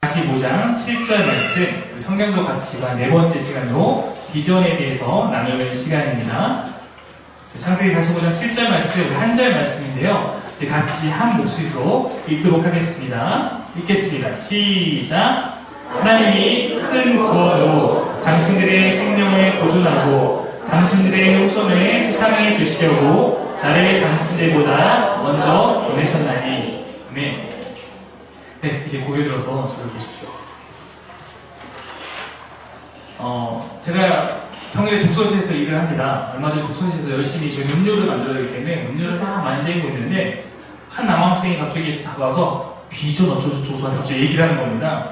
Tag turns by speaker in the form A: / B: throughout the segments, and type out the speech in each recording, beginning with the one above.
A: 45장 7절 말씀, 성경적 가치관 네 번째 시간으로 비전에 대해서 나누는 시간입니다. 창세기 45장 7절 말씀, 한 절 말씀인데요. 같이 한 목소리로 읽도록 하겠습니다. 읽겠습니다. 시작! 하나님이 큰 구원으로 당신들의 생명을 보존하고 당신들의 후손을 세상에 두시려고 나를 당신들보다 먼저 보내셨나니. 아멘. 네, 이제 고개 들어서 저를 보십시오. 제가 평일에 독서실에서 일을 합니다. 얼마 전에 독서실에서 열심히 저희 음료를 만들어야 되기 때문에 음료를 막 만들고 있는데 한 남학생이 갑자기 다가와서 비전 어쩌고저쩌고 저한테 갑자기 얘기를 하는 겁니다.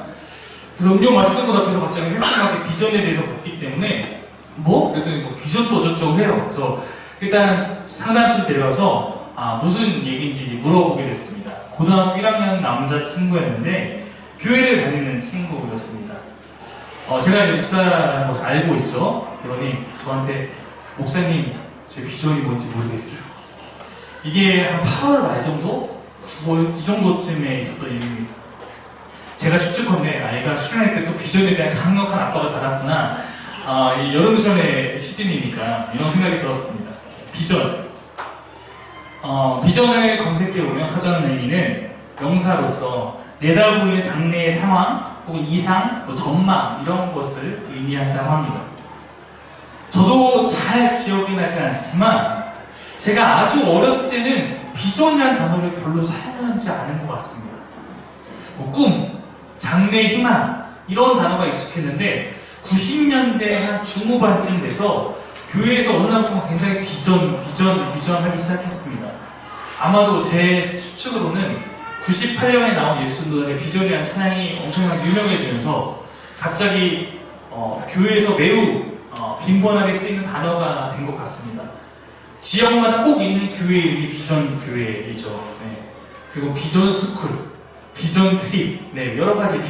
A: 그래서 음료 마시는 것 앞에서 갑자기 획기하게 비전에 대해서 묻기 때문에 뭐? 그랬더니 뭐 비전도 어쩌고저쩌고 해요. 그래서 일단 상담실 데려와서 무슨 얘기인지 물어보게 됐습니다. 고등학교 1학년 남자친구였는데 교회를 다니는 친구였습니다. 제가 이제 목사라는 것을 알고 있죠. 그러니 저한테 목사님 제 비전이 뭔지 모르겠어요. 이게 한 8월 말 정도? 뭐 이 정도쯤에 있었던 일입니다. 제가 추측컨대 아이가 수련회 때 또 비전에 대한 강력한 압박을 받았구나. 이 여름 수련회 시즌이니까 이런 생각이 들었습니다. 비전. 비전을 검색해보면 사전 의미는 명사로서 내다보이는 장래의 상황 혹은 이상, 뭐 전망 이런 것을 의미한다고 합니다. 저도 잘 기억이 나지 않지만 제가 아주 어렸을 때는 비전이라는 단어를 별로 사용하지 않은 것 같습니다. 뭐 꿈, 장래 희망 이런 단어가 익숙했는데 90년대 한 중후반쯤 돼서 교회에서 어느 날부터 굉장히 비전 하기 시작했습니다. 아마도 제 추측으로는 98년에 나온 예수님들의 비전이라는 찬양이 엄청나게 유명해지면서 갑자기 교회에서 매우 빈번하게 쓰이는 단어가 된 것 같습니다. 지역마다 꼭 있는 교회 이름이 비전 교회이죠. 네. 그리고 비전 스쿨, 비전 트립, 네, 여러 가지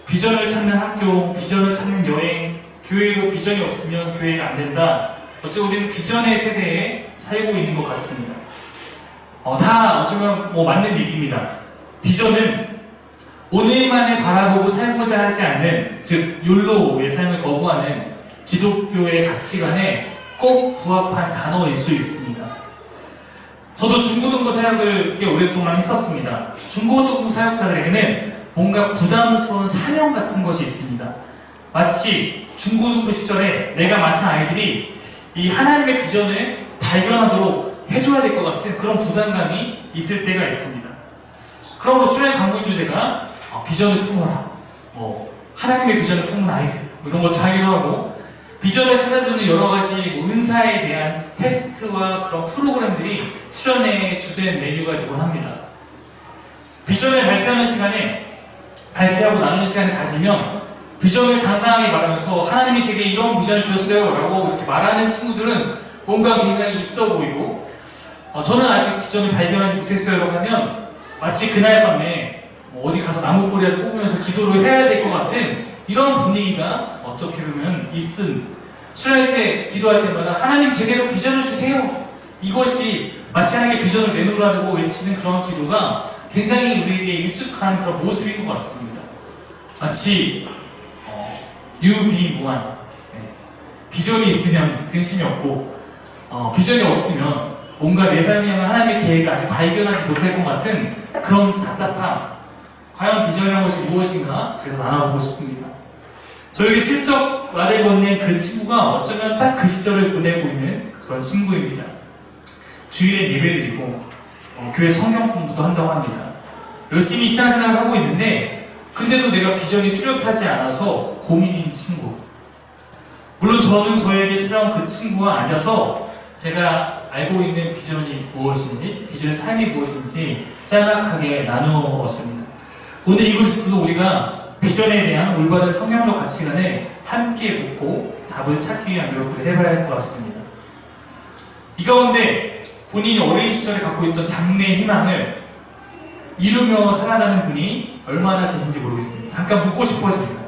A: 비전을 찾는 학교, 비전을 찾는 여행, 교회도 비전이 없으면 교회가 안 된다. 어쩌면 우리는 비전의 세대에 살고 있는 것 같습니다. 다 어쩌면 뭐 맞는 얘기입니다. 비전은 오늘만을 바라보고 살고자 하지 않는, 즉 욜로의 삶을 거부하는 기독교의 가치관에 꼭 부합한 단어일 수 있습니다. 저도 중고등부 사역을 꽤 오랫동안 했었습니다. 중고등부 사역자들에게는 뭔가 부담스러운 사명 같은 것이 있습니다. 마치 중고등부 시절에 내가 맡은 아이들이 이 하나님의 비전을 발견하도록 해줘야 될 것 같은 그런 부담감이 있을 때가 있습니다. 그러므로 수련회 강구 주제가 비전을 품어라, 하나님의 비전을 품은 아이들 이런 것도 하기도 하고, 비전을 찾아주는 여러 가지 은사에 대한 테스트와 그런 프로그램들이 수련회의 주된 메뉴가 되곤 합니다. 비전을 발표하는 시간에 발표하고 나누는 시간을 가지면 비전을 당당하게 말하면서 하나님이 제게 이런 비전을 주셨어요 라고 이렇게 말하는 친구들은 뭔가 굉장히 있어 보이고, 저는 아직 비전을 발견하지 못했어요 라고 하면 마치 그날 밤에 어디 가서 나무꼬리라도 뽑으면서 기도를 해야 될 것 같은 이런 분위기가 어떻게 보면 수련회 때 기도할 때마다 하나님 제게도 비전을 주세요, 이것이 마치 하나님의 비전을 내놓으라고 외치는 그런 기도가 굉장히 우리에게 익숙한 그런 모습인 것 같습니다. 마치 유비무한, 비전이 있으면 근심이 없고 비전이 없으면 뭔가 내 삶에 향한 하나님의 계획을 아직 발견하지 못할 것 같은 그런 답답함. 과연 비전이라는 것이 무엇인가? 그래서 나눠보고 싶습니다. 저에게 슬쩍 말을 건넨 그 친구가 어쩌면 딱 그 시절을 보내고 있는 그런 친구입니다. 주일에 예배드리고 교회 성경 공부도 한다고 합니다. 열심히 신앙생활을 하고 있는데 근데도 내가 비전이 뚜렷하지 않아서 고민인 친구. 물론 저는 저에게 찾아온 그 친구와 앉아서 제가 알고 있는 비전이 무엇인지, 비전의 삶이 무엇인지 짤막하게 나누었습니다. 오늘 이곳에서도 우리가 비전에 대한 올바른 성경적 가치관을 함께 묻고 답을 찾기 위한 노력들을 해봐야 할 것 같습니다. 이 가운데 본인이 어린 시절에 갖고 있던 장래의 희망을 이루며 살아가는 분이 얼마나 계신지 모르겠습니다. 잠깐 묻고 싶어집니다.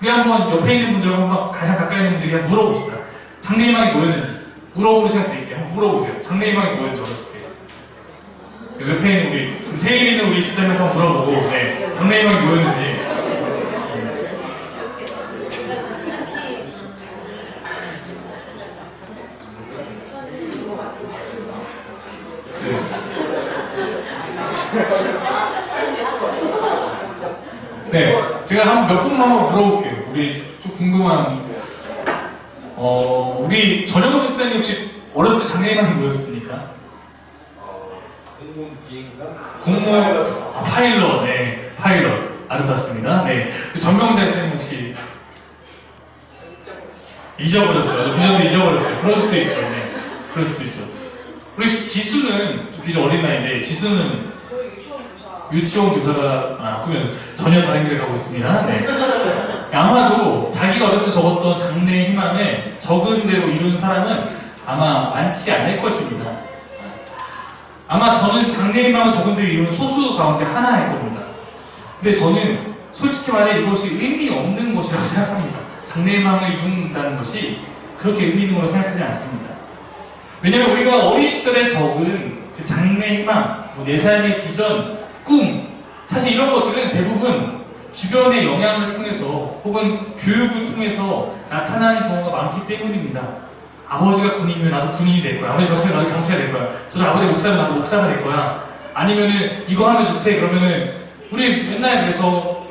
A: 우리 한번 옆에 있는 분들과 한번 가장 가까이 있는 분들에게 한번 물어봅시다. 장래 희망이 뭐였는지 물어보는 시간 드릴게요. 한번 물어보세요. 장래 희망이 뭐였는지 어렸을 때. 옆에 있는 우리 세일에 있는 우리 시장을 한번 물어보고 장래 희망이 뭐였는지 네, 제가 한 몇 분만 한번 물어볼게요. 우리 좀 궁금한, 우리 전영우 실장님 혹시 어렸을 때 장래희망이 뭐였습니까?
B: 공무원 비행사?
A: 공무원, 파일럿, 네, 파일럿. 아름답습니다. 네. 전명자 실장님 혹시 잊어버렸어요. 비전도 잊어버렸어요. 그럴 수도 있죠. 네. 그럴 수도 있죠. 우리 지수는 좀 비전 어린 나이인데, 지수는 유치원 교사가, 그러면 전혀 다른 길을 가고 있습니다. 네. 아마도 자기가 어렸을 때 적었던 장래의 희망을 적은 대로 이룬 사람은 아마 많지 않을 것입니다. 아마 저는 장래의 희망을 적은 대로 이룬 소수 가운데 하나일 겁니다. 근데 저는 솔직히 말해 이것이 의미 없는 것이라고 생각합니다. 장래의 희망을 이룬다는 것이 그렇게 의미 있는 거라고 생각하지 않습니다. 왜냐면 우리가 어린 시절에 적은 그 장래의 희망, 내 삶의 비전, 꿈, 사실 이런 것들은 대부분 주변의 영향을 통해서 혹은 교육을 통해서 나타나는 경우가 많기 때문입니다. 아버지가 군인이면 나도 군인이 될 거야. 아버지 경찰이면 나도 경찰이 될 거야. 저도 아버지 목사면 나도 목사가 될 거야. 아니면은 이거 하면 좋대. 그러면은 우리 맨날 그래서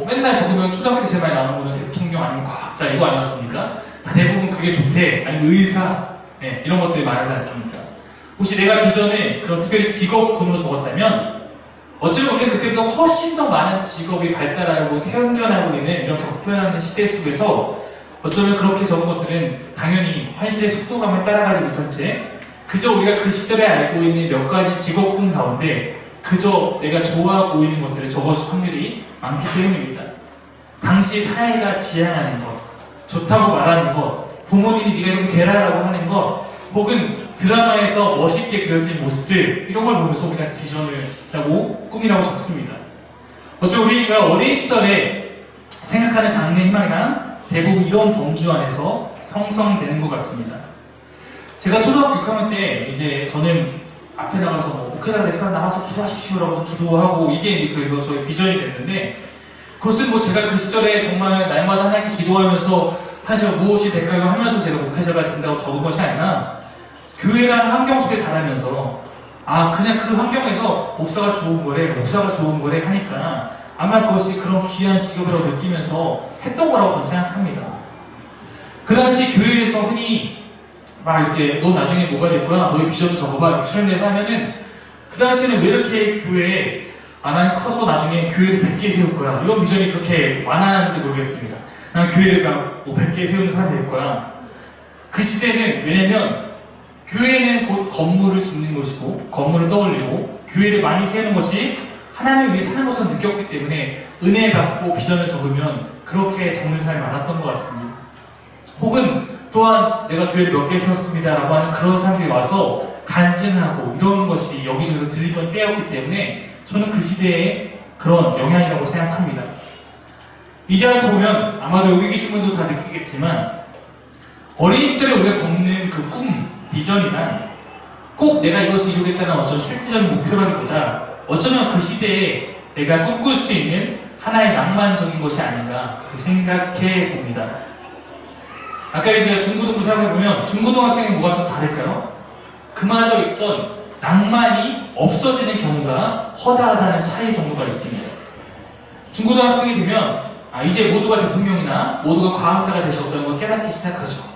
A: 맨날 적으면 초등학교 때 제일 많이 나오는 거는 대통령 아니면 과학자 이거 아니었습니까? 다 대부분 그게 좋대. 아니면 의사. 네, 이런 것들이 말하지 않습니까? 혹시 내가 비전에 그런 특별히 직업군으로 적었다면 어쩌면 우리는 그때보다 훨씬 더 많은 직업이 발달하고 생겨나고 있는 이런 격변하는 시대 속에서 어쩌면 그렇게 적은 것들은 당연히 현실의 속도감을 따라가지 못한 채 그저 우리가 그 시절에 알고 있는 몇 가지 직업군 가운데 그저 내가 좋아 보이는 것들을 적었을 확률이 많기 때문입니다. 당시 사회가 지향하는 것, 좋다고 말하는 것, 부모님이 네가 이렇게 되라라고 하는 것, 혹은 드라마에서 멋있게 그려진 모습들 이런 걸 보면서 우리가 비전을 하고 꿈이라고 적습니다. 어쩌면 우리가 어린 시절에 생각하는 장래 희망이란 대부분 이런 범주 안에서 형성되는 것 같습니다. 제가 초등학교 6학년 때 이제 저는 앞에 나가서 목회자가 됐어 나가서 기도하십시오라고 해서 기도하고 이게 그래서 저의 비전이 됐는데 그것은 제가 그 시절에 정말 날마다 하나님께 기도하면서 제가 무엇이 될까요 하면서 제가 목회자가 된다고 적은 것이 아니라 교회라는 환경 속에 자라면서 그냥 그 환경에서 목사가 좋은 거래 하니까 아마 그것이 그런 귀한 직업이라고 느끼면서 했던 거라고 저는 생각합니다. 그 당시 교회에서 흔히 이렇게 너 나중에 뭐가 될 거야? 너의 비전을 적어봐. 수련회에서 하면은 그 당시에는 왜 이렇게 교회에 난 커서 나중에 교회를 100개 세울 거야. 이런 비전이 그렇게 완화하는지 모르겠습니다. 난 교회를 100개 세우는 사람이 될 거야. 그 시대는 왜냐면 교회는 곧 건물을 짓는 것이고 건물을 떠올리고 교회를 많이 세우는 것이 하나님을 위해 사는 것처럼 느꼈기 때문에 은혜 받고 비전을 적으면 그렇게 적는 사람이 많았던 것 같습니다. 혹은 또한 내가 교회를 몇 개 세웠습니다 라고 하는 그런 사람들이 와서 간증하고 이런 것이 여기저기서 들리던 때였기 때문에 저는 그 시대의 그런 영향이라고 생각합니다. 이제 와서 보면 아마도 여기 계신 분도 다 느끼겠지만 어린 시절에 우리가 적는 그 꿈, 비전이란 꼭 내가 이것을 이루겠다는 어떤 실질적인 목표라기보다 어쩌면 그 시대에 내가 꿈꿀 수 있는 하나의 낭만적인 것이 아닌가 그렇게 생각해 봅니다. 아까 제가 중고등부 생각해보면 중고등학생이 뭐가 좀 다를까요? 그마저 있던 낭만이 없어지는 경우가 허다하다는 차이 정도가 있습니다. 중고등학생이 되면 이제 모두가 대통령이나 모두가 과학자가 될 수 없다는 걸 깨닫기 시작하죠.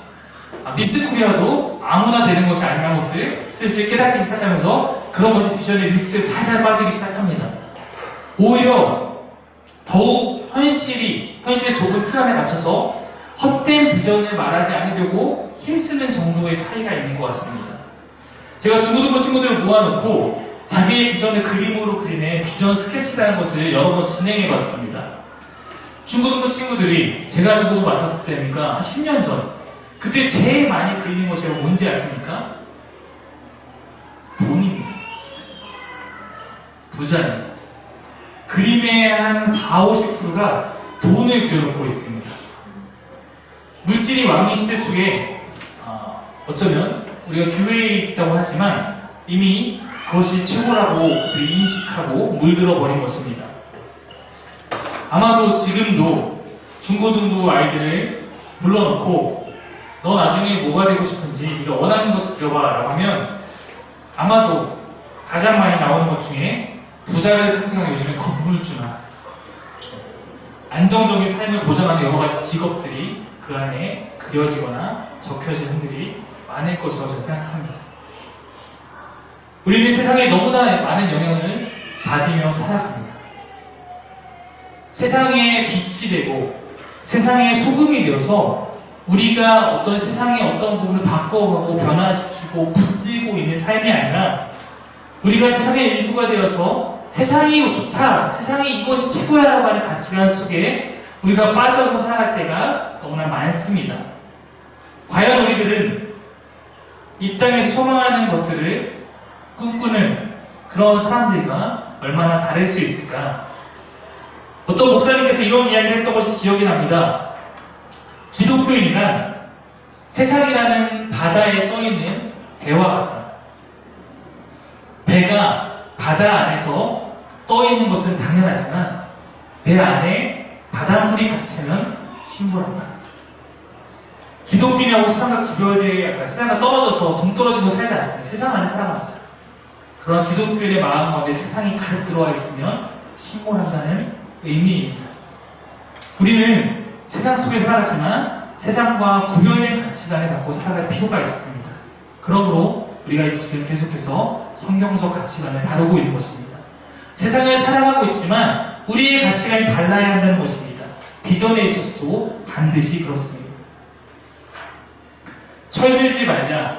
A: 미스 코리아도 아무나 되는 것이 아니라는 것을 슬슬 깨닫기 시작하면서 그런 것이 비전의 리스트에 살살 빠지기 시작합니다. 오히려 더욱 현실의 좁은 틀 안에 갇혀서 헛된 비전을 말하지 않으려고 힘쓰는 정도의 차이가 있는 것 같습니다. 제가 중고등부 친구들을 모아놓고 자기의 비전을 그림으로 그리는 비전 스케치라는 것을 여러 번 진행해봤습니다. 중고등부 친구들이 제가 중고등부 맡았을 때니까 한 10년 전 그때 제일 많이 그리는 것이 뭔지 아십니까? 돈입니다. 부자입니다. 그림의 한 40~50%가 돈을 그려놓고 있습니다. 물질이 왕의 시대 속에 어쩌면 우리가 교회에 있다고 하지만 이미 그것이 최고라고 그들이 인식하고 물들어 버린 것입니다. 아마도 지금도 중고등부 아이들을 불러놓고 너 나중에 뭐가 되고 싶은지 네가 원하는 것을 그려봐 라고 하면 아마도 가장 많이 나오는 것 중에 부자를 상징하는 요즘에 건물주나 안정적인 삶을 보장하는 여러 가지 직업들이 그 안에 그려지거나 적혀진 분들이 많을 것이라고 저는 생각합니다. 우리는 세상에 너무나 많은 영향을 받으며 살아갑니다. 세상의 빛이 되고 세상의 소금이 되어서 우리가 어떤 세상의 어떤 부분을 바꿔가고 변화시키고 붙들고 있는 삶이 아니라 우리가 세상의 일부가 되어서 세상이 좋다, 세상이 이것이 최고야라고 하는 가치관 속에 우리가 빠져서 살아갈 때가 너무나 많습니다. 과연 우리들은 이 땅에서 소망하는 것들을 꿈꾸는 그런 사람들과 얼마나 다를 수 있을까? 어떤 목사님께서 이런 이야기를 했던 것이 기억이 납니다. 기독교인이란 세상이라는 바다에 떠있는 배와 같다. 배가 바다 안에서 떠있는 것은 당연하지만 배 안에 바닷물이 가득 차면 침몰한다. 기독교인하고 세상과 구별되어 약간 세상과 떨어져서 동떨어지고 살지 않습니다. 세상 안에 살아갑니다. 그러나 기독교인의 마음 가운데 세상이 가득 들어와 있으면 침몰한다는 의미입니다. 우리는 세상 속에 살아가지만 세상과 구별된 가치관을 갖고 살아갈 필요가 있습니다. 그러므로 우리가 지금 계속해서 성경적 가치관을 다루고 있는 것입니다. 세상을 살아가고 있지만 우리의 가치관이 달라야 한다는 것입니다. 비전에 있어서도 반드시 그렇습니다. 철들지 말자.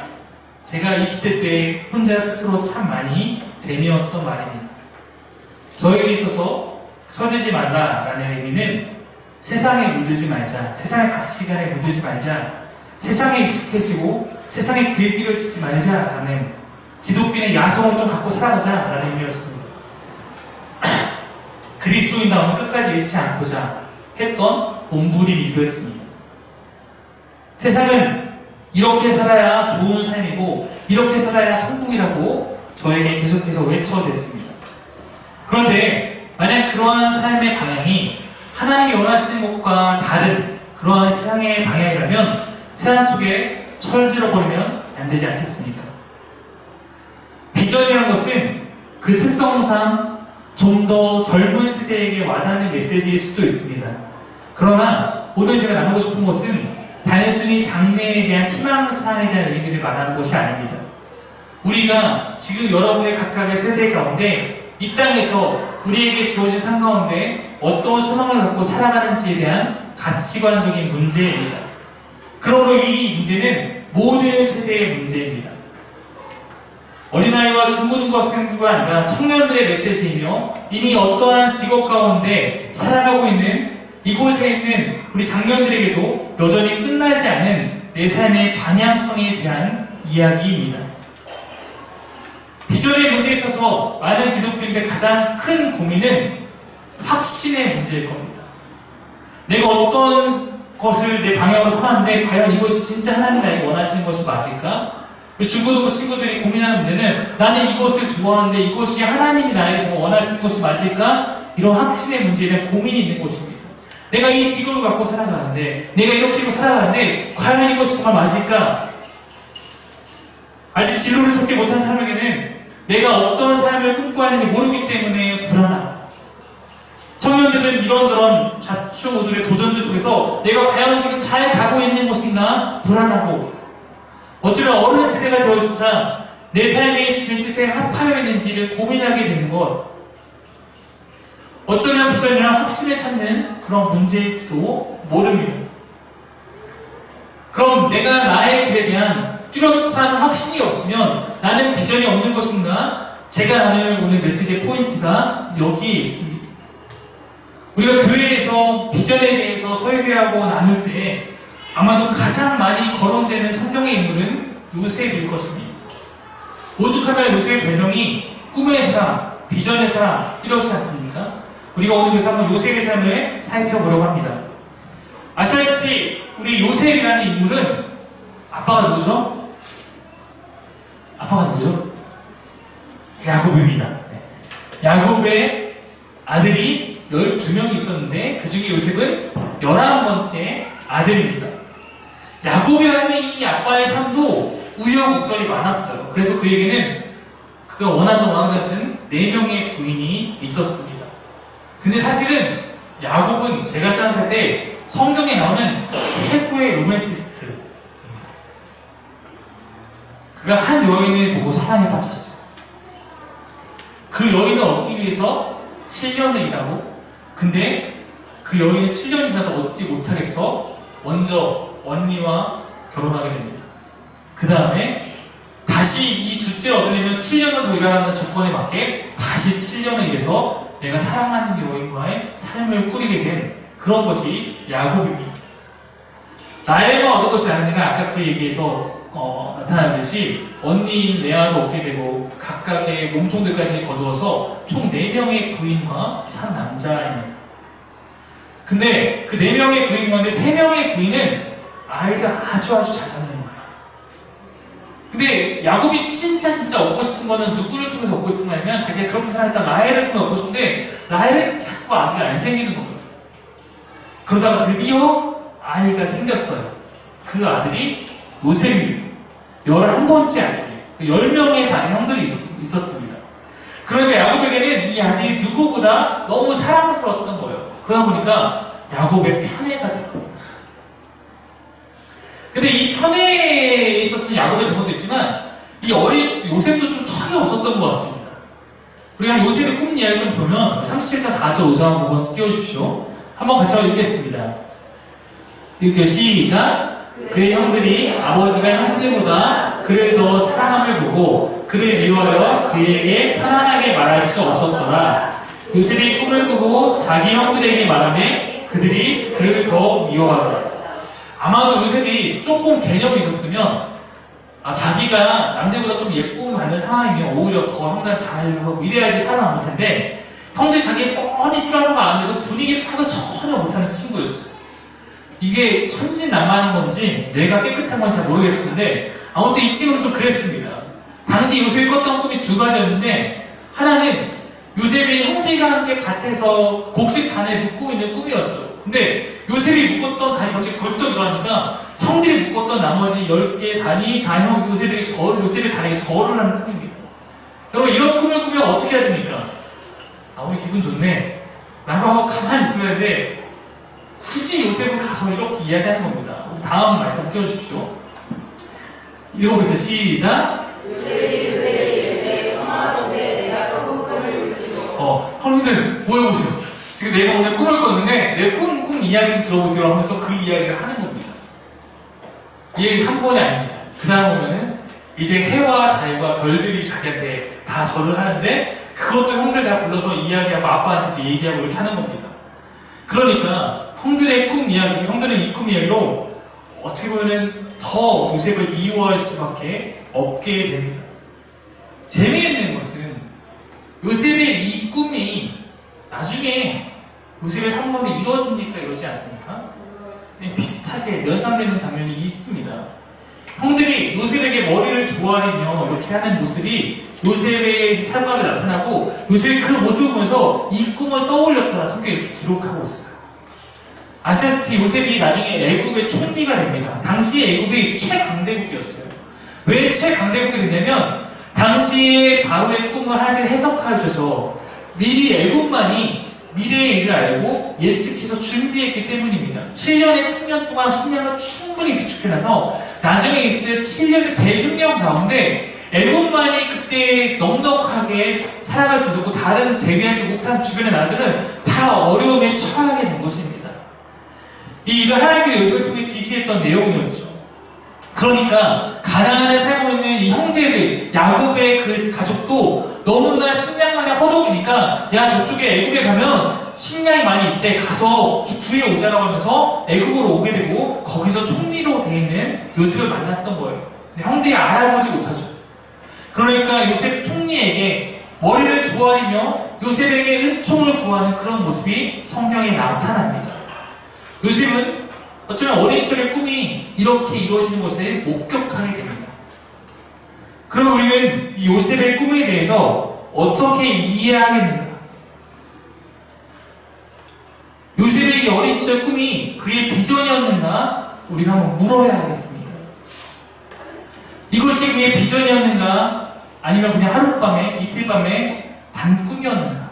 A: 제가 20대 때 혼자 스스로 참 많이 되뇌었던 말입니다. 저에게 있어서 철들지 말라라는 의미는 세상에 물들지 말자, 세상의 가치관에 물들지 말자, 세상에 익숙해지고 세상에 길들여지지 말자라는 기독교인의 야성을 좀 갖고 살아가자라는 의미였습니다. 그리스도인다움은 끝까지 잃지 않고자 했던 몸부림 이거였습니다. 세상은 이렇게 살아야 좋은 삶이고 이렇게 살아야 성공이라고 저에게 계속해서 외쳐댔습니다. 그런데 만약 그러한 삶의 방향이 하나님이 원하시는 것과 다른 그러한 세상의 방향이라면 세상 속에 철들어버리면 안 되지 않겠습니까? 비전이라는 것은 그 특성상 좀 더 젊은 세대에게 와닿는 메시지일 수도 있습니다. 그러나 오늘 제가 나누고 싶은 것은 단순히 장래에 대한 희망사항에 대한 의미를 말하는 것이 아닙니다. 우리가 지금 여러분의 각각의 세대 가운데 이 땅에서 우리에게 주어진 삶 가운데 어떤 소망을 갖고 살아가는지에 대한 가치관적인 문제입니다. 그러므로 이 문제는 모든 세대의 문제입니다. 어린아이와 중고등부 학생들과 아니라 청년들의 메시지이며 이미 어떠한 직업 가운데 살아가고 있는 이곳에 있는 우리 장년들에게도 여전히 끝나지 않은 내 삶의 방향성에 대한 이야기입니다. 비전의 문제에 있어서 많은 기독교인들의 가장 큰 고민은 확신의 문제일 겁니다. 내가 어떤 것을 내 방향으로 삼았는데 과연 이것이 진짜 하나님 나에게 원하시는 것이 맞을까? 중고등부 친구들이 고민하는 문제는 나는 이것을 좋아하는데 이것이 하나님이 나에게 정말 원하시는 것이 맞을까? 이런 확신의 문제에 대한 고민이 있는 것입니다. 내가 이 직업을 갖고 살아가는데 내가 이렇게 입고 살아가는데 과연 이것이 정말 맞을까? 아직 진로를 찾지 못한 사람에게는 내가 어떤 삶을 꿈꿔하는지 모르기 때문에 불안하고 청년들은 이런저런 좌충우돌의 도전들 속에서 내가 과연 지금 잘 가고 있는 것인가 불안하고 어쩌면 어른 세대가 되어조차 내 삶이 주님 뜻에 합하여 있는지를 고민하게 되는 것 어쩌면 비전이나 확신을 찾는 그런 문제일지도 모릅니다. 그럼 내가 나의 길에 대한 뚜렷한 확신이 없으면 나는 비전이 없는 것인가? 제가 나눌 오늘 메시지의 포인트가 여기에 있습니다. 우리가 교회에서 비전에 대해서 설교하고 나눌 때 아마도 가장 많이 거론되는 성경의 인물은 요셉일 것입니다. 오죽하면 요셉의 별명이 꿈의 사람, 비전의 사람 이렇지 않습니까? 우리가 오늘 그래서 한번 요셉의 삶을 살펴보려고 합니다. 아시다시피 우리 요셉이라는 인물은 아빠가 누구죠? 아빠가 누구죠? 야곱입니다. 야곱의 아들이 12명이 있었는데 그 중에 요셉은 11번째 아들입니다. 야곱이라는 이 아빠의 삶도 우여곡절이 많았어요. 그래서 그에게는 그가 원하던 왕 같은 4명의 부인이 있었습니다. 근데 사실은 야곱은 제가 생각할 때 성경에 나오는 최고의 로맨티스트. 그가 한 여인을 보고 사랑에 빠졌어요. 그 여인을 얻기 위해서 7년을 일하고, 근데 그 여인을 7년 이상도 얻지 못하겠어 먼저 언니와 결혼하게 됩니다. 그 다음에 다시 이 둘째를 얻으려면 7년을 더 일하라는 조건에 맞게 다시 7년을 일해서 내가 사랑하는 여인과의 삶을 꾸리게 된 그런 것이 야곱입니다. 라헬만 얻은 것이 아니라 아까 그 얘기에서 나타나듯이 언니인 레아도 얻게 되고 각각의 몸종들까지 거두어서 총 4명의 부인과 산 남자입니다. 근데 그 4명의 부인 가운데 3명의 부인은 아이를 아주 잘하는 거예요. 근데 야곱이 진짜 얻고 싶은 거는 누구를 통해서 얻고 싶은 거냐면 자기가 그렇게 살았던 라헬을 통해 얻고 싶은데 라헬은 자꾸 아기가 안 생기는 겁니다. 그러다가 드디어 아이가 생겼어요. 그 아들이 요셉입니다. 11번째 아들이에요. 10명의 다른 형들이 있었습니다. 그러니까 야곱에게는 이 아들이 누구보다 너무 사랑스러웠던 거예요. 그러다 보니까 야곱의 편애가 들어요. 근데 이 편애에 있어서는 야곱의 잘못도 있지만 이 어린 요셉도 좀 철이 없었던 것 같습니다. 우리가 요셉의 꿈 이야기를 좀 보면 37장 4절 5절 한번 띄워주십시오. 한번 같이 읽겠습니다. 이렇게 시작. 그의 형들이 아버지가 형들보다 그를 더 사랑함을 보고 그를 미워하여 그에게 편안하게 말할 수 없었더라. 요셉이 꿈을 꾸고 자기 형들에게 말하며 그들이 그를 더 미워하더라. 아마도 요셉이 조금 개념이 있었으면 자기가 남들보다 좀 예쁨을 받는 상황이면 오히려 더 형들한테 잘하고 이래야지 살아남을 텐데 형들이 자기 뻔히 싫어하는 거 아는데도 분위기 파악을 전혀 못하는 친구였어요. 이게 천진난만한 건지 뇌가 깨끗한 건지 잘 모르겠는데 아무튼 이 친구는 좀 그랬습니다. 당시 요셉이 꿨던 꿈이 2가지였는데 하나는 요셉이 형들과 함께 밭에서 곡식단을 묶고 있는 꿈이었어요. 근데 요셉이 묶었던 단이 갑자기 벌떡 일어나니까 형들이 묶었던 나머지 10개 단이 다 요셉의 단에게 절을 하는 꿈입니다. 여러분 이런 꿈을 꾸면 어떻게 해야 됩니까? 우리 기분 좋네 라고 하고 가만히 있어야 돼. 굳이 요셉은 가서 이렇게 이야기하는 겁니다. 다음 말씀 띄워주십시오. 읽어보세요. 시작. 형님들 모여보세요. 지금 내가 오늘 꿈을 꿨는데 내 꿈 이야기 좀 들어보세요 하면서 그 이야기를 하는 겁니다. 이 얘기 한 번이 아닙니다. 그 다음 보면은 이제 해와 달과 별들이 자기한테 다 절을 하는데 그것도 형들 다 불러서 이야기하고 아빠한테도 얘기하고 이렇게 하는 겁니다. 그러니까 형들의 꿈 이야기, 형들은 이 꿈 이야기로 어떻게 보면은 더 요셉을 미워할 수밖에 없게 됩니다. 재미있는 것은 요셉의 이 꿈이 나중에 요셉의 삶 가운데 이루어집니까? 이러지 않습니까? 비슷하게 연상되는 장면이 있습니다. 형들이 요셉에게 머리를 조아리며 이렇게 하는 모습이 요셉의 삶 가운데 나타나고 요셉이 그 모습을 보면서 이 꿈을 떠올렸다 성경에 이렇게 기록하고 있어요. 아시다시피 요셉이 나중에 애굽의 총리가 됩니다. 당시 애굽이 최강대국이었어요. 왜 최강대국이 됐냐면 당시에 바로의 꿈을 하나님께 해석하여 주셔서 미리 애굽만이 미래의 일을 알고 예측해서 준비했기 때문입니다. 7년의 풍년 동안 식량을 충분히 비축해놔서 나중에 있을 7년의 대흉년 가운데 애굽만이 그때 넉넉하게 살아갈 수 있었고 다른 대비하지 못한 주변의 나라들은 다 어려움에 처하게 된 것입니다. 이 일을 하나님께서 요셉을 통해 지시했던 내용이었죠. 그러니까 가나안에 살고 있는 이 형제들, 야곱의 그 가족도 너무나 식량만에 허덕이니까 야 저쪽에 애굽에 가면 식량이 많이 있대 가서 구해 오자라고 하면서 애굽으로 오게 되고 거기서 총리로 되어 있는 요셉을 만났던 거예요. 근데 형들이 알아보지 못하죠. 그러니까 요셉 총리에게 머리를 조아리며 요셉에게 은총을 구하는 그런 모습이 성경에 나타납니다. 요셉은 어쩌면 어린 시절의 꿈이 이렇게 이루어지는 것을 목격하게 됩니다. 그럼 우리는 이 요셉의 꿈에 대해서 어떻게 이해하겠는가? 요셉의 이 어린 시절 꿈이 그의 비전이었는가? 우리가 한번 물어야 하겠습니다. 이것이 그의 비전이었는가? 아니면 그냥 하룻밤에, 이틀밤에 단 꿈이었는가?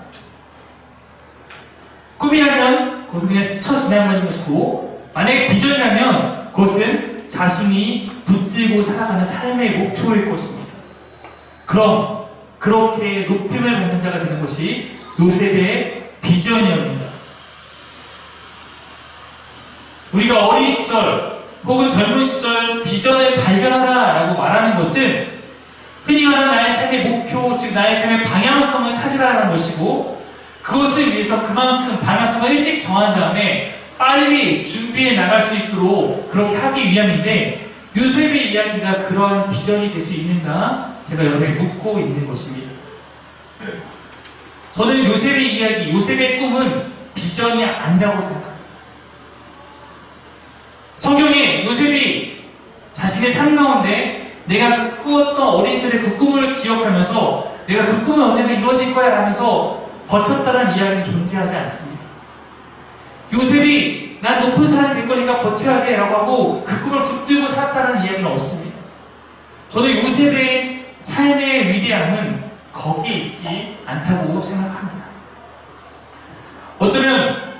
A: 꿈이라면 그것은 그냥 스쳐 지나가는 것이고, 만약 비전이라면 그것은 자신이 붙들고 살아가는 삶의 목표일 것입니다. 그럼 그렇게 높임을 받는 자가 되는 것이 요셉의 비전이었습니다. 우리가 어린 시절 혹은 젊은 시절 비전을 발견하라라고 말하는 것은 흔히 말하는 나의 삶의 목표, 즉 나의 삶의 방향성을 찾으라는 것이고, 그것을 위해서 그만큼 방향성을 일찍 정한 다음에 빨리 준비해 나갈 수 있도록 그렇게 하기 위함인데, 요셉의 이야기가 그러한 비전이 될 수 있는가? 제가 여러분에게 묻고 있는 것입니다. 저는 요셉의 이야기, 요셉의 꿈은 비전이 아니라고 생각합니다. 성경에 요셉이 자신의 삶 가운데 내가 꾸었던 어린 시절의 그 꿈을 기억하면서 내가 그 꿈은 언젠가 이루어질 거야 라면서 버텼다는 이야기는 존재하지 않습니다. 요셉이 난 높은 사람이 될 거니까 버텨야 돼 라고 하고 그 꿈을 붙들고 살았다는 이야기는 없습니다. 저는 요셉의 삶의 위대함은 거기에 있지 않다고 생각합니다. 어쩌면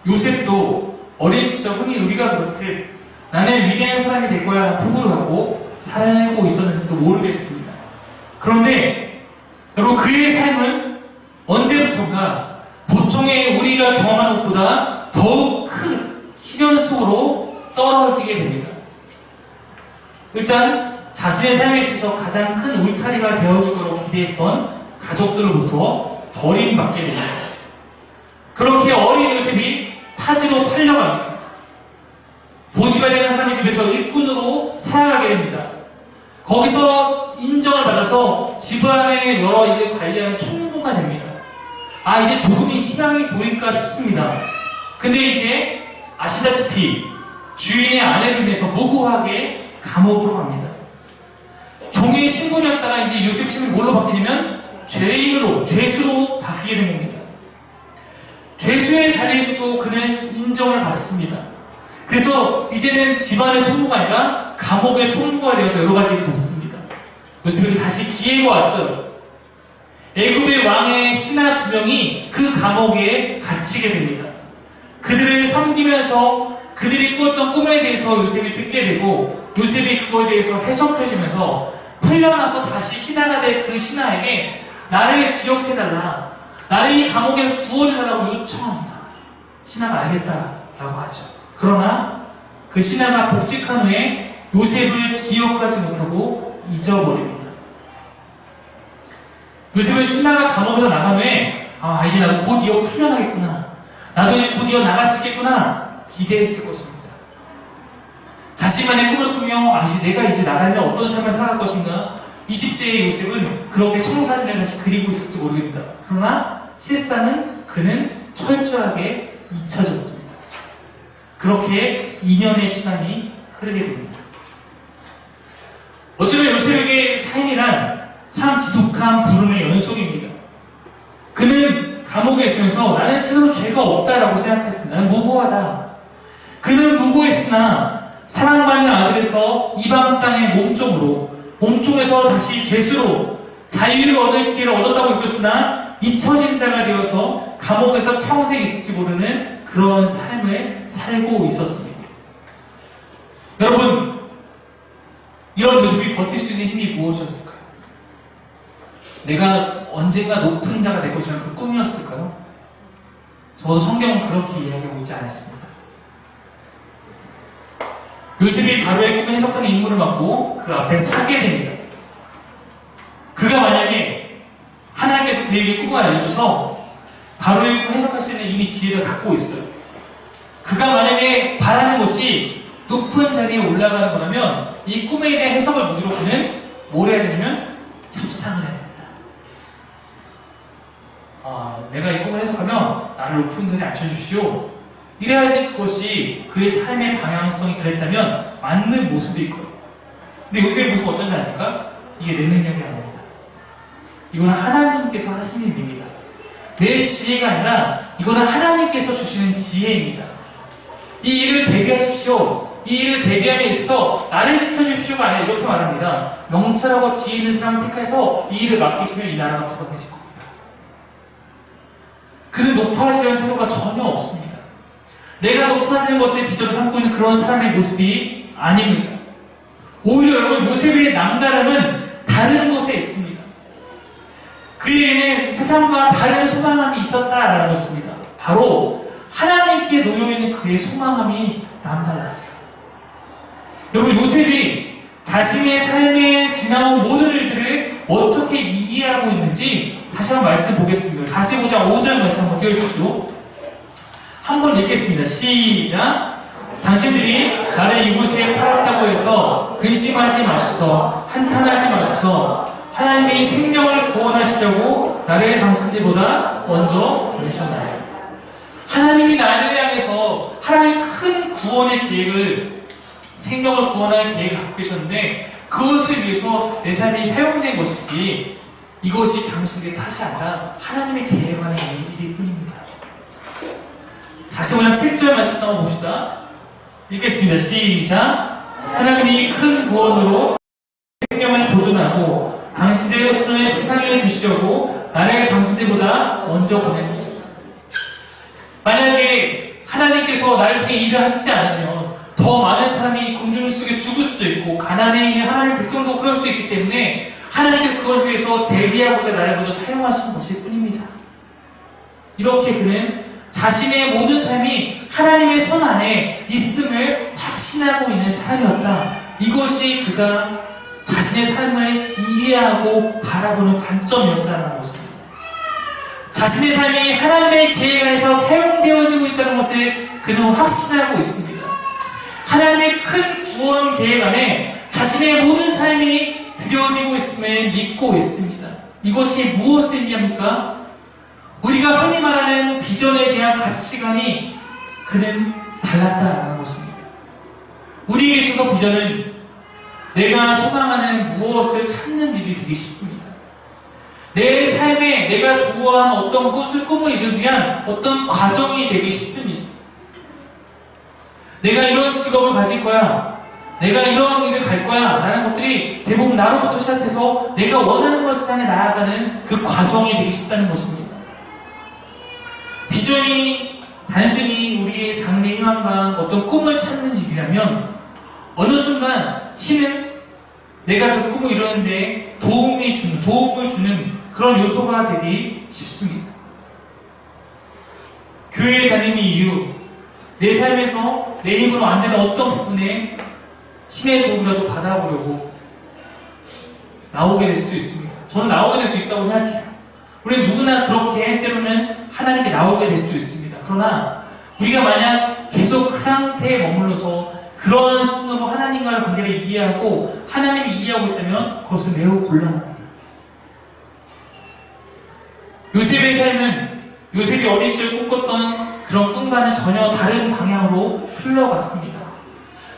A: 요셉도 어린 시절 흔히 우리가 그렇듯 나는 위대한 사람이 될 거야 라는 포부를 갖고 살고 있었는지도 모르겠습니다. 그런데 여러분, 그의 삶은 언제부턴가 보통의 우리가 경험하는 것보다 더욱 큰 시련 속으로 떨어지게 됩니다. 일단 자신의 삶에 있어서 가장 큰 울타리가 되어줄 거라고 기대했던 가족들로부터 버림받게 됩니다. 그렇게 어린 요셉이 타지로 팔려갑니다. 보디발이라는 사람의 집에서 일꾼으로 살아가게 됩니다. 거기서 인정을 받아서 집안의 여러 일을 관리하는 총무가 됩니다. 이제 조금 희망이 보일까 싶습니다. 근데 이제 아시다시피 주인의 아내로 인해서 무고하게 감옥으로 갑니다. 종의 신분이었다가 이제 요셉 신분이 뭘로 바뀌냐면 죄인으로, 죄수로 바뀌게 된 겁니다. 죄수의 자리에서도 그는 인정을 받습니다. 그래서 이제는 집안의 총무가 아니라 감옥의 총무가 되어서 여러 가지 일을 돕습니다. 요셉에게 다시 기회가 왔어요. 애굽의 왕의 신하 2명이 그 감옥에 갇히게 됩니다. 그들을 섬기면서 그들이 꾸었던 꿈에 대해서 요셉이 듣게 되고, 요셉이 그거에 대해서 해석해주면서 풀려나서 다시 신하가 될 그 신하에게 나를 기억해달라, 나를 이 감옥에서 구원해달라고 요청합니다. 신하가 알겠다라고 하죠. 그러나 그 신하가 복직한 후에 요셉을 기억하지 못하고 잊어버립니다. 요셉은 신하가 감옥에서 나간 후에 이제 나도 곧 이어 풀려나겠구나, 나도 이제 곧 이어 나갈 수 있겠구나 기대했을 것입니다. 자신만의 꿈을 꾸며 내가 이제 나가면 어떤 삶을 살아갈 것인가, 20대의 요셉은 그렇게 청사진을 다시 그리고 있을지 모르겠다. 그러나 실상은 그는 철저하게 잊혀졌습니다. 그렇게 2년의 시간이 흐르게 됩니다. 어쩌면 요셉에게 삶이란 참 지독한 부름의 연속입니다. 그는 감옥에 있으면서 나는 스스로 죄가 없다라고 생각했습니다. 나는 무고하다. 그는 무고했으나 사랑받는 아들에서 이방 땅의 몸종에서 다시 죄수로 자유를 얻을 기회를 얻었다고 여겼으나 잊혀진 자가 되어서 감옥에서 평생 있을지 모르는 그런 삶을 살고 있었습니다. 여러분, 이런 요셉이 버틸 수 있는 힘이 무엇이었을까요? 내가 언젠가 높은 자가 될 것이라는 그 꿈이었을까요? 저도 성경은 그렇게 이야기하고 있지 않습니다. 요셉이 바로의 꿈을 해석하는 임무를 맡고 그 앞에 서게 됩니다. 그가 만약에 하나님께서 그에게 꿈을 알려줘서 바로의 꿈을 해석할 수 있는 이미 지혜를 갖고 있어요. 그가 만약에 바라는 것이 높은 자리에 올라가는 거라면 이 꿈에 대한 해석을 묻으러 그는 뭘 해야 되냐면 협상을 해야 됩니다. 내가 이 꿈을 해석하면 나를 높은 자리에 앉혀주십시오. 이래야지 그것이 그의 삶의 방향성이 그랬다면 맞는 모습일 거예요. 근데 요셉의 모습은 어떤지 아닙니까? 이게 내 능력이 아닙니다. 이거는 하나님께서 하시는 일입니다. 내 지혜가 아니라 이거는 하나님께서 주시는 지혜입니다. 이 일을 대비하십시오. 이 일을 대비함에 있어서 나를 시켜주십시오가 아니라 이렇게 말합니다. 명철하고 지혜 있는 사람을 택해서 이 일을 맡기시면 이 나라가 부강해질 겁니다. 그는 높아지려는 태도가 전혀 없습니다. 내가 높아지는 것을 비전으로 삼고 있는 그런 사람의 모습이 아닙니다. 오히려 여러분, 요셉의 남다름은 다른 곳에 있습니다. 그에게는 세상과 다른 소망함이 있었다라는 것입니다. 바로 하나님께 놓여있는 그의 소망함이 남달랐어요. 여러분, 요셉이 자신의 삶에 지나온 모든 일들을 어떻게 이해하고 있는지 다시 한번 말씀 보겠습니다. 45장 5절 말씀 한번 띄워주시죠. 한번 읽겠습니다. 시작. 당신들이 나를 이곳에 팔았다고 해서 근심하지 마소서, 한탄하지 마소서. 하나님이 생명을 구원하시려고 나를 당신들보다 먼저 보내셨나요? 하나님이 나를 향해서 하나님의 큰 구원의 계획을, 생명을 구원할 계획을 갖고 계셨는데 그것을 위해서 내 삶이 사용된 것이지 이것이 당신의 탓이 아니라 하나님의 계획 안에 있는 일일 뿐입니다. 45장 7절 말씀 한번 봅시다. 읽겠습니다. 시작. 하나님이 큰 구원으로 생명을 보존하고 당신들의 손을 세상에 주시려고 나를 당신들보다 먼저 보냈다. 만약에 하나님께서 나를 통해 일을 하시지 않으면 더 많은 사람이 굶주림 속에 죽을 수도 있고 가난에 있는 하나님의 백성도 그럴 수 있기 때문에 하나님께서 그것을 위해서 대비하고자 나를 먼저 사용하신 것일 뿐입니다. 이렇게 그는 자신의 모든 삶이 하나님의 손 안에 있음을 확신하고 있는 사람이었다. 이것이 그가 자신의 삶을 이해하고 바라보는 관점이었다는 것입니다. 자신의 삶이 하나님의 계획 안에서 사용되어지고 있다는 것을 그는 확신하고 있습니다. 하나님의 큰 구원 계획 안에 자신의 모든 삶이 드려지고 있음을 믿고 있습니다. 이것이 무엇을 의미합니까? 우리가 흔히 말하는 비전에 대한 가치관이 그는 달랐다는 것입니다. 우리에게 있어서 비전은 내가 소망하는 무엇을 찾는 일이 되기 쉽습니다. 내 삶에 내가 좋아하는 어떤 꿈을 이루기 위한 어떤 과정이 되기 쉽습니다. 내가 이런 직업을 가질 거야, 내가 이런 일을 갈 거야 라는 것들이 대부분 나로부터 시작해서 내가 원하는 것을 향해 나아가는 그 과정이 되기 쉽다는 것입니다. 비전이 단순히 우리의 장래 희망과 어떤 꿈을 찾는 일이라면 어느 순간 신은 내가 그 꿈을 이루는데 도움을 주는 그런 요소가 되기 쉽습니다. 교회에 다니는 이유, 내 삶에서 내 힘으로 안 되는 어떤 부분에 신의 도움이라도 받아보려고 나오게 될 수도 있습니다. 저는 나오게 될 수 있다고 생각해요. 우리 누구나 그렇게 때로는 하나님께 나오게 될 수도 있습니다. 그러나 우리가 만약 계속 그 상태에 머물러서 그런 수준으로 하나님과의 관계를 이해하고 하나님을 이해하고 있다면 그것은 매우 곤란합니다. 요셉의 삶은 요셉이 어린 시절 꿈꿨던 그런 꿈과는 전혀 다른 방향으로 흘러갔습니다.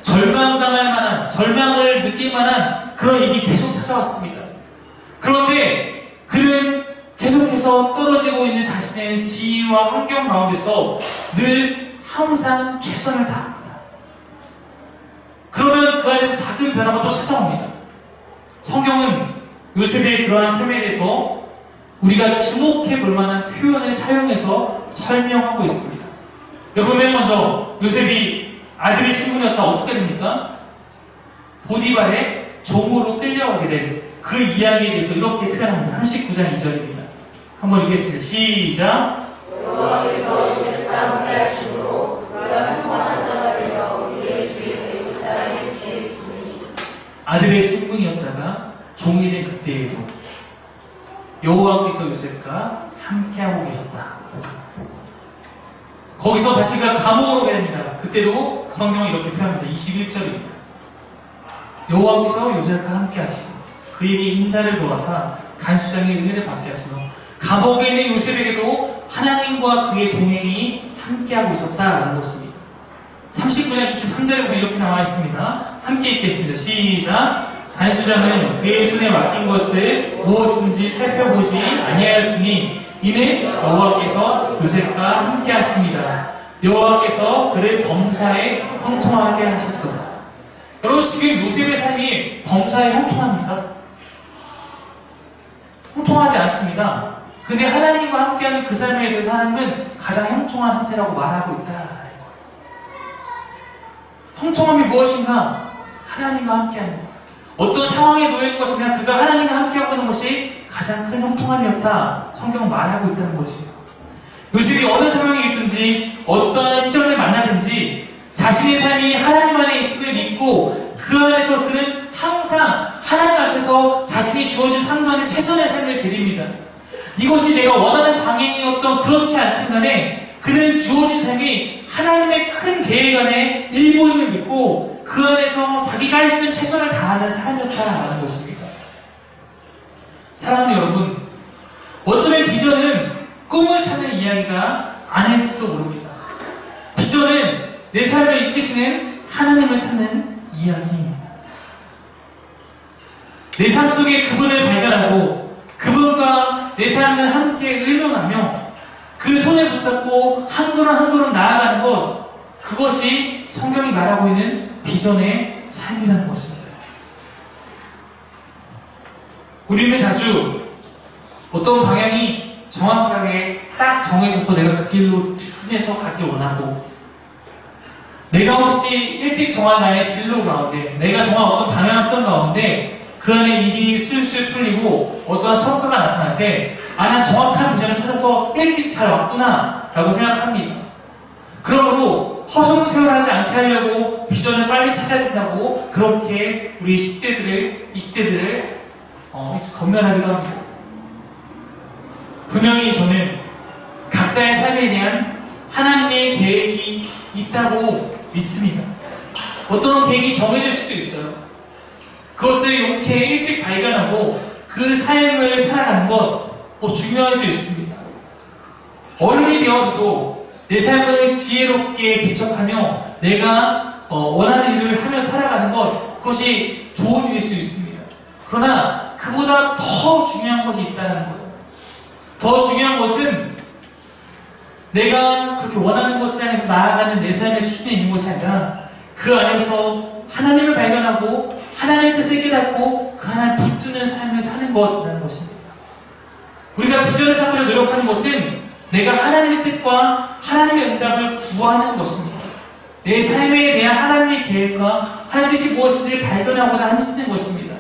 A: 절망당할 만한, 절망을 느낄 만한 그런 일이 계속 찾아왔습니다. 그런데 그는 계속해서 떨어지고 있는 자신의 지위와 환경 가운데서 늘 항상 최선을 다합니다. 그러면 그 안에서 작은 변화가 또 찾아옵니다. 성경은 요셉의 그러한 삶에 대해서 우리가 주목해 볼 만한 표현을 사용해서 설명하고 있습니다. 여러분, 맨 먼저 요셉이 아들의 신분이었다 어떻게 됩니까? 보디발의 종으로 끌려가게 된 그 이야기에 대해서 이렇게 표현합니다. 39장 2절입니다. 한번 읽겠습니다. 시작. 여호와께서 요셉과 함께 하심으로 그가 평안한 자가 되어 우리의 주인 외국 사람이 되었으니. 아들의 신분이었다가 종이 된 그때에도 여호와께서 요셉과 함께하고 계셨다. 거기서 다시 그가 감옥으로 오게 됩니다. 그때도 성경이 이렇게 표현합니다. 21절입니다. 여호와께서 요셉과 함께 하시고 그에게 인자를 보아사 간수장의 은혜를 받게 하시며 감옥에 있는 요셉에게도 하나님과 그의 동행이 함께하고 있었다라는 것입니다. 39장 23절에 보면 이렇게 나와 있습니다. 함께 읽겠습니다. 시작. 간수장은 그의 손에 맡긴 것을 무엇인지 살펴보지 아니하였으니 이는 여호와께서 요셉과 함께 하십니다. 여호와께서 그를 범사에 형통하게 하셨다. 여러분, 지금 요셉의 삶이 범사에 형통합니까? 형통하지 않습니다. 근데 하나님과 함께하는 그 삶에 대해서 하나님은 가장 형통한 상태라고 말하고 있다. 형통함이 무엇인가? 하나님과 함께하는 것. 어떤 상황에 놓여있는 것이냐? 그가 하나님과 함께하고 있는 것이 가장 큰 형통함이었다. 성경은 말하고 있다는 것이에요. 요셉이 어느 상황에 있든지 어떠한 시련을 만나든지 자신의 삶이 하나님 안에 있음을 믿고 그 안에서 그는 항상 하나님 앞에서 자신이 주어진 상황 안에 최선의 삶을 드립니다. 이것이 내가 원하는 방향이었던 그렇지 않든 간에 그는 주어진 삶이 하나님의 큰 계획 안에 일부임을 믿고 그 안에서 자기가 할 수 있는 최선을 다하는 삶이었다라는 것입니다. 사랑하는 여러분, 어쩌면 비전은 꿈을 찾는 이야기가 아닐지도 모릅니다. 비전은 내 삶을 이끄시는 하나님을 찾는 이야기입니다. 내 삶 속에 그분을 발견하고 그분과 내 삶을 함께 의논하며 그 손을 붙잡고 한 걸음 한 걸음 나아가는 것, 그것이 성경이 말하고 있는 비전의 삶이라는 것입니다. 우리는 자주 어떤 방향이 정확하게 딱 정해져서 내가 그 길로 직진해서 가길 원하고, 내가 혹시 일찍 정한 나의 진로 가운데, 내가 정한 어떤 방향성 가운데 그 안에 일이 술술 풀리고 어떠한 성과가 나타날 때, 난 정확한 비전을 찾아서 일찍 잘 왔구나 라고 생각합니다. 그러므로 허송세월하지 않게 하려고 비전을 빨리 찾아야 된다고 그렇게 우리 10대들을, 20대들을 건면하기도 합니다. 분명히 저는 각자의 삶에 대한 하나님의 계획이 있다고 믿습니다. 어떤 계획이 정해질 수도 있어요. 그것을 용케 일찍 발견하고 그 삶을 살아가는 것 중요할 수 있습니다. 어른이 되어서도 내 삶을 지혜롭게 개척하며 내가 원하는 일을 하며 살아가는 것, 그것이 좋은 일일 수 있습니다. 그러나 그보다 더 중요한 것이 있다는 거예요. 더 중요한 것은 내가 그렇게 원하는 것을 향해서 나아가는 내 삶의 수준에 있는 것이 아니라 그 안에서 하나님을 발견하고 하나님의 뜻을 깨닫고 그 하나님 붙드는 삶을 사는 것이라는 것입니다. 우리가 비전을 삼으려 노력하는 것은 내가 하나님의 뜻과 하나님의 응답을 구하는 것입니다. 내 삶에 대한 하나님의 계획과 하나님의 뜻이 무엇인지 발견하고자 하시는 것입니다.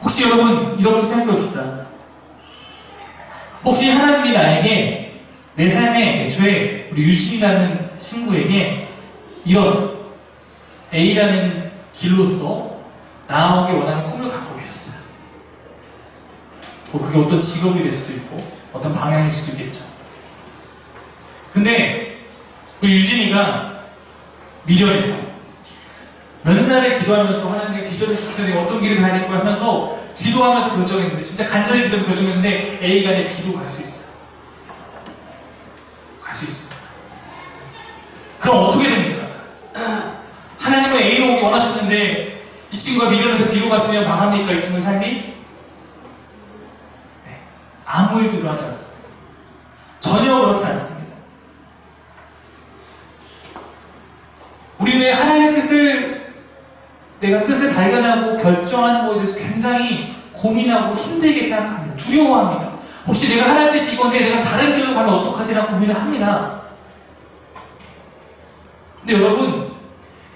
A: 혹시 여러분 이렇게 생각해 봅시다. 혹시 하나님이 나에게 내 삶에 애초에 우리 유진이라는 친구에게 이런 A라는 길로서 나아오기 원하는 꿈을 갖고 계셨어요. 그게 어떤 직업이 될 수도 있고 어떤 방향일 수도 있겠죠. 근데 우리 유진이가 미련해서 맨날에 기도하면서 하나님의 비전을 지켜내 어떤 길을 가야 될까 하면서 기도하면서 결정했는데, 진짜 간절히 기도하면서 결정했는데 A가 내 B로 갈 수 있어요. 갈 수 있습니다. 그럼 어떻게 됩니까? 하나님은 A로 오기 원하셨는데 이 친구가 미련해서 B로 갔으면 망합니까? 이 친구의 삶이? 네. 아무 일도 일어나지 않습니다. 전혀 그렇지 않습니다. 우리는 하나님의 내가 뜻을 발견하고 결정하는 것에 대해서 굉장히 고민하고 힘들게 생각합니다. 두려워합니다. 혹시 내가 하나님의 뜻이 이건데 내가 다른 길로 가면 어떡하지라고 고민을 합니다. 근데 여러분,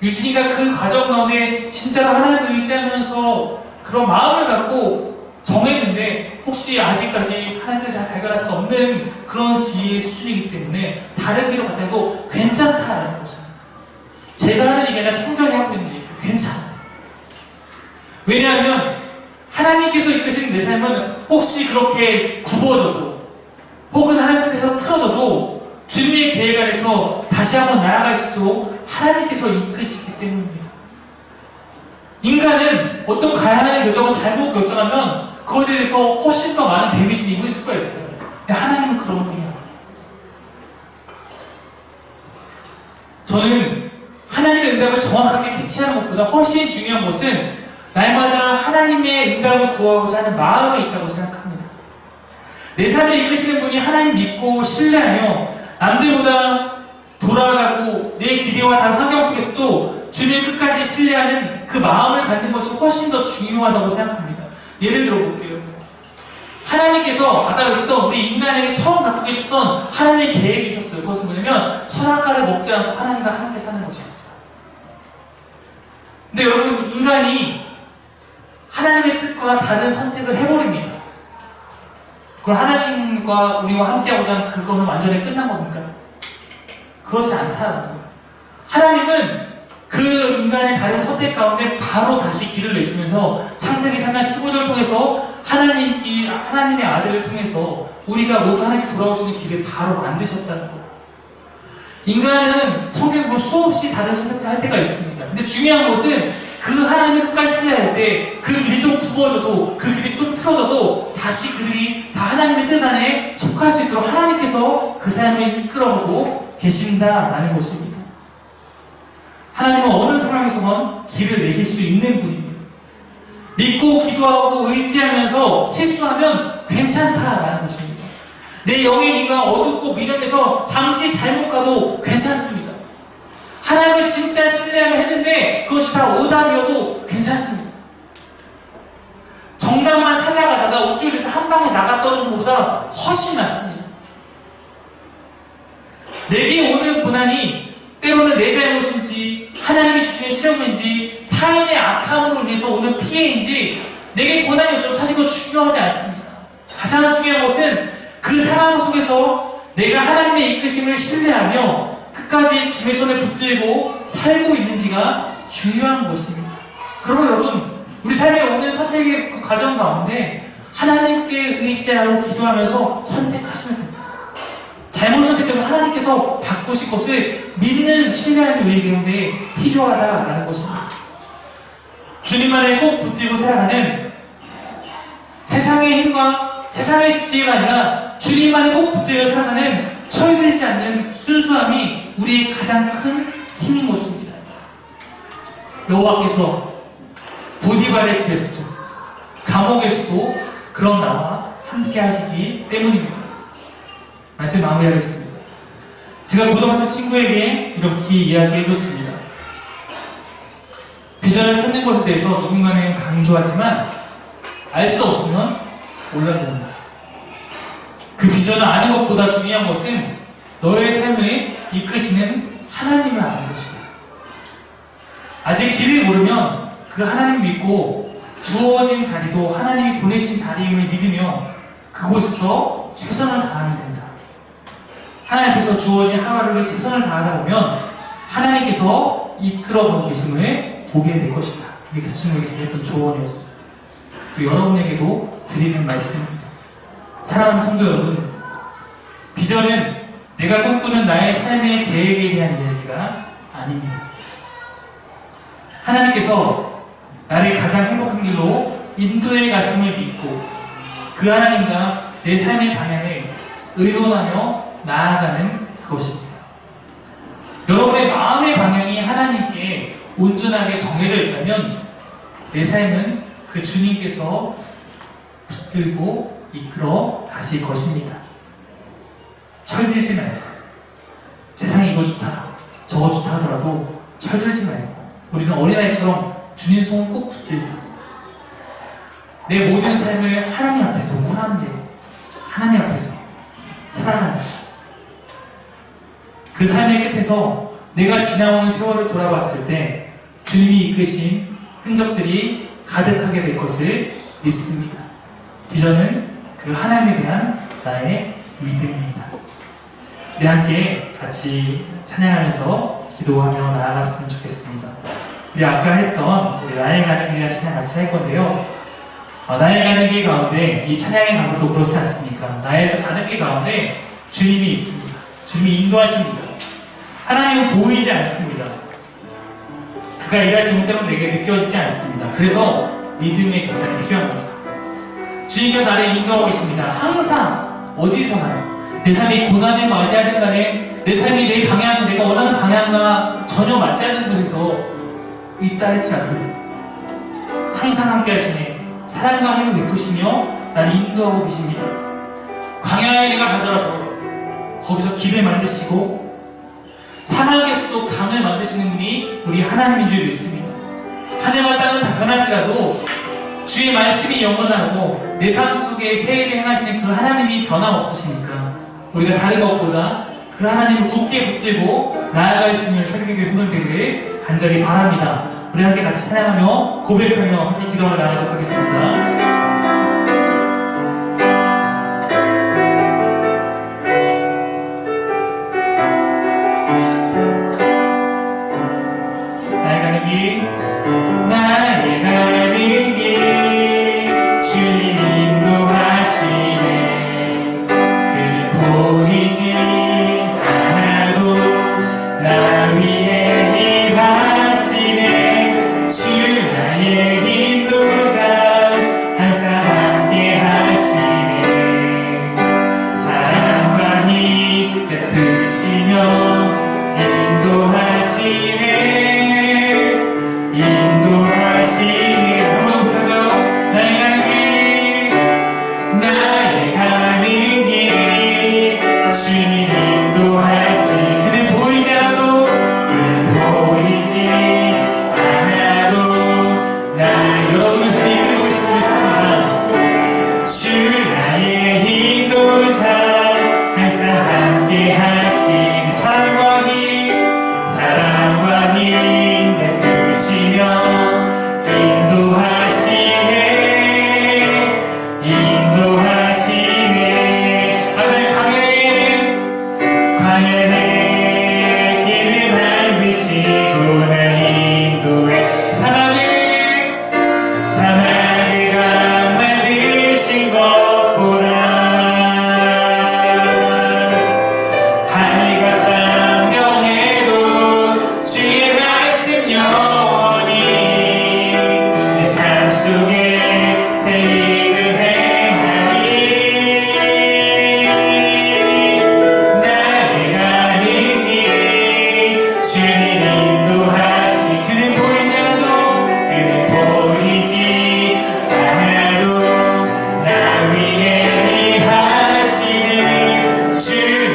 A: 유진이가 그 과정 가운데 진짜로 하나님을 의지하면서 그런 마음을 갖고 정했는데 혹시 아직까지 하나님의 뜻을 잘 발견할 수 없는 그런 지혜의 수준이기 때문에 다른 길로 갔다 해도 괜찮다라는 것입니다. 제가 하는 얘기가 아니라 성경이 하고 있는 얘기예요. 괜찮아. 왜냐하면 하나님께서 이끄시는 내 삶은 혹시 그렇게 굽어져도 혹은 하나님 뜻에서 틀어져도 주님의 계획 안에서 다시 한번 날아갈 수도 하나님께서 이끄시기 때문입니다. 인간은 어떤 가야 하는 결정을 잘못 결정하면 그것에 대해서 훨씬 더 많은 데미지를 입을 수가 있어요. 근데 하나님은 그런 분이에요. 저는 하나님의 응답을 정확하게 캐치하는 것보다 훨씬 중요한 것은 날마다 하나님의 응답을 구하고자 하는 마음이 있다고 생각합니다. 내 삶을 이끄시는 분이 하나님 믿고 신뢰하며 남들보다 돌아가고 내 기대와 다른 환경 속에서도 주님을 끝까지 신뢰하는 그 마음을 갖는 것이 훨씬 더 중요하다고 생각합니다. 예를 들어 볼게요. 하나님께서 아까 얘기했던 우리 인간에게 처음 갖고 계셨던 하나님의 계획이 있었어요. 그것은 뭐냐면 선악과를 만나를 먹지 않고 하나님과 함께 사는 것이었어요. 근데 여러분, 인간이 하나님의 뜻과 다른 선택을 해버립니다. 그럼 하나님과 우리와 함께하고자 하는 그거는 완전히 끝난 겁니까? 그렇지 않다는 거예요. 하나님은 그 인간의 다른 선택 가운데 바로 다시 길을 내시면서 창세기 3장 15절 통해서 하나님의 아들을 통해서 우리가 모두 하나님께 돌아올 수 있는 길을 바로 만드셨다는 거예요. 인간은 성경에 보면 수없이 다른 선택을 할 때가 있습니다. 근데 중요한 것은 그 하나님을 끝까지 신뢰할 때 그 길이 좀 굽어져도 그 길이 좀 틀어져도 다시 그들이 다 하나님의 뜻 안에 속할 수 있도록 하나님께서 그 삶을 이끌어가고 계신다라는 것입니다. 하나님은 어느 상황에서건 길을 내실 수 있는 분입니다. 믿고 기도하고 의지하면서 실수하면 괜찮다라는 것입니다. 내 영의 길가 어둡고 미련해서 잠시 잘못 가도 괜찮습니다. 하나님을 진짜 신뢰하며 했는데 그것이 다 오답이어도 괜찮습니다. 정답만 찾아가다가 우쭐해서 한 방에 나가 떨어지는 것보다 훨씬 낫습니다. 내게 오는 고난이 때로는 내 잘못인지 하나님이 주시는 시험인지 타인의 악함으로 인해서 오는 피해인지 내게 고난이 어쩌면 사실 그건 중요하지 않습니다. 가장 중요한 것은 그 상황 속에서 내가 하나님의 이끄심을 신뢰하며 끝까지 주의 손에 붙들고 살고 있는지가 중요한 것입니다. 그러고 여러분, 우리 삶에 오는 선택의 그 과정 가운데 하나님께 의지하고 기도하면서 선택하시면 됩니다. 잘못 선택해서 하나님께서 바꾸실 것을 믿는 신뢰하는 우리 가운데 필요하다라는 것입니다. 주님만을 꼭 붙들고 살아가는 세상의 힘과 세상의 지혜가 아니라 주님만을 꼭 붙들고 살아가는 철들지 않는 순수함이 우리의 가장 큰 힘인 것입니다. 여호와께서 보디발의 집에서도 감옥에서도 그런 나와 함께 하시기 때문입니다. 말씀 마무리하겠습니다. 제가 고등학생 친구에게 이렇게 이야기해줬습니다. 비전을 찾는 것에 대해서 누군가는 강조하지만 알 수 없으면 몰라도 된다. 그 비전을 아는 것보다 중요한 것은 너의 삶을 이끄시는 하나님을 아는 것이다. 아직 길을 모르면 그 하나님 믿고 주어진 자리도 하나님이 보내신 자리임을 믿으며 그곳에서 최선을 다하면 된다. 하나님께서 주어진 하루를 최선을 다하다 보면 하나님께서 이끌어가고 계심을 보게 될 것이다. 이게 그 친구에게 드렸던 조언이었어요. 그리고 여러분에게도 드리는 말씀입니다. 사랑하는 성도 여러분, 비전은 내가 꿈꾸는 나의 삶의 계획에 대한 이야기가 아닙니다. 하나님께서 나를 가장 행복한 길로 인도해 가심을 믿고 그 하나님과 내 삶의 방향을 의논하며 나아가는 그것입니다. 여러분의 마음의 방향이 하나님께 온전하게 정해져 있다면 내 삶은 그 주님께서 붙들고 이끌어 가실 것입니다. 철들지 말고 세상이 이거 좋다 저거 좋다 하더라도 철들지 말고 우리는 어린아이처럼 주님 손 꼭 붙들고 내 모든 삶을 하나님 앞에서 원하는 대로 하나님 앞에서 살아가는 그 삶의 끝에서 내가 지나온 세월을 돌아봤을 때 주님이 이끄신 흔적들이 가득하게 될 것을 믿습니다. 비전은 그 하나님에 대한 나의 믿음입니다. 우리 함께 같이 찬양하면서 기도하며 나아갔으면 좋겠습니다. 우리 아까 했던 우리 나의 가는 길이라는 찬양 같이 할 건데요. 나의 가는 길 가운데 이 찬양의 가사도 그렇지 않습니까? 나에서 가는 길 가운데 주님이 있습니다. 주님이 인도하십니다. 하나님은 보이지 않습니다. 그가 일하시는 때문에 내게 느껴지지 않습니다. 그래서 믿음의 결단이 필요한 겁니다. 주님께서 나를 인도하고 계십니다. 항상 어디서나 내 삶이 고난을 맞이하든 간에 내 삶이 내 방향, 내가 원하는 방향과 전혀 맞지 않는 곳에서 있다 할지라도 항상 함께 하시네 사랑과 힘을 베푸시며 나를 인도하고 계십니다. 광야에 내가 가더라도 거기서 길을 만드시고 사막에서도 강을 만드시는 분이 우리 하나님인 줄 믿습니다. 하늘과 땅은 다 변할지라도 주의 말씀이 영원하고 내 삶 속에 세일을 행하시는 그 하나님이 변함없으시니까 우리가 다른 것보다 그 하나님을 굳게 붙들고 나아갈 수 있는 새벽의 손을 들기를 간절히 바랍니다. 우리 함께 같이 찬양하며 고백하며 함께 기도를 나누도록 하겠습니다. 나의 가는 길 주님 인도하시네. 그는 보이지 않아도 나 위에 일하시네. 주 나의 인도자 항상 함께 하시네. 사랑과 힘 베푸시며 인도하시네. 인도하시니 한번 부르며 나의 가는 길 주님 인도하시니. 그는 보이지 않아도 나 여러분을 다 이끌고 싶어 있습니다. 주 나의 인도자 항상 함께 하시니. 사랑과 힘 베푸시며 인도하시네. 광야의 길을 만드시고 날 인도해. 사막을 강 만드신 것 보라. 하늘과 땅 변해도 주의 말씀 영원히 내 삶 속에 새 일을 행하니. 나의 가는 길 주님 인도하시. 그는 보이지 않아도 나 위에 일하시네. 주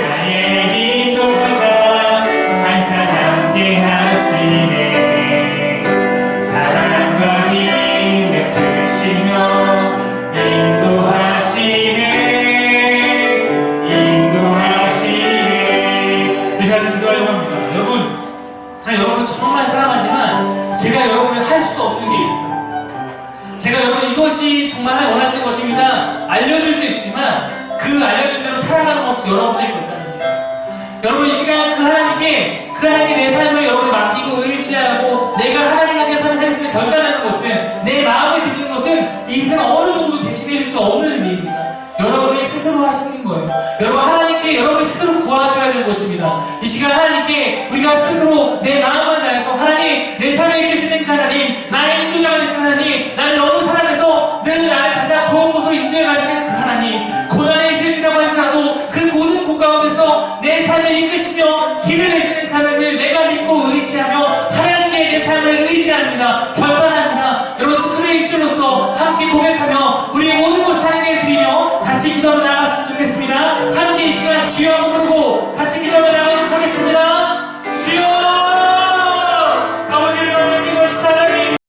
A: 나의 인도자 항상 함께 하시네. 사랑과 힘 베푸시며 인도하시네. 우리 다시 기도하려고 합니다. 여러분, 제가 여러분을 정말 사랑하지만 제가 여러분을 할 수 없는 게 있어요. 제가 여러분 이것이 정말 원하시는 것입니다 알려줄 수 있지만 그 알려준 대로 살아가는 것은 여러분의 결단입니다. 여러분 이 시간 그 하나님께 내 삶을 여러분이 맡기고 의지하고 내가 하나님 함께 삶을 살겠음을 결단하는 것은, 내 마음을 비우는 것은 이 세상 어느 누구도 대신해 줄 수 없는 일입니다. 여러분이 스스로 하시는 거예요. 여러분 하나님께 여러분이 스스로 구하셔야 되는 것입니다. 이 시간 하나님께 우리가 스스로 내 마음을 다해서 하나님, 내 삶에 이끄시는 그 하나님, 나의 인도자가 되신 하나님, 나를 너무 사랑해서 늘 나를 가장 좋은 곳으로 인도해 가시는 그 하나님, 고난에 있을지라고 할지라도 그 모든 곳 가운데서 내 삶을 이끄시며 길을 내시는 그 하나님을 내가 믿고 의지하며 하나님께 내 삶을 의지합니다. 결단합니다. 여러분 스스로의 입술로서 함께 고백하며 우리의 모든 것을 하나님께 드리며 같이 기도하며 나아갔으면 좋겠습니다. 함께 이 시간 주여 부르고 같이 기도하며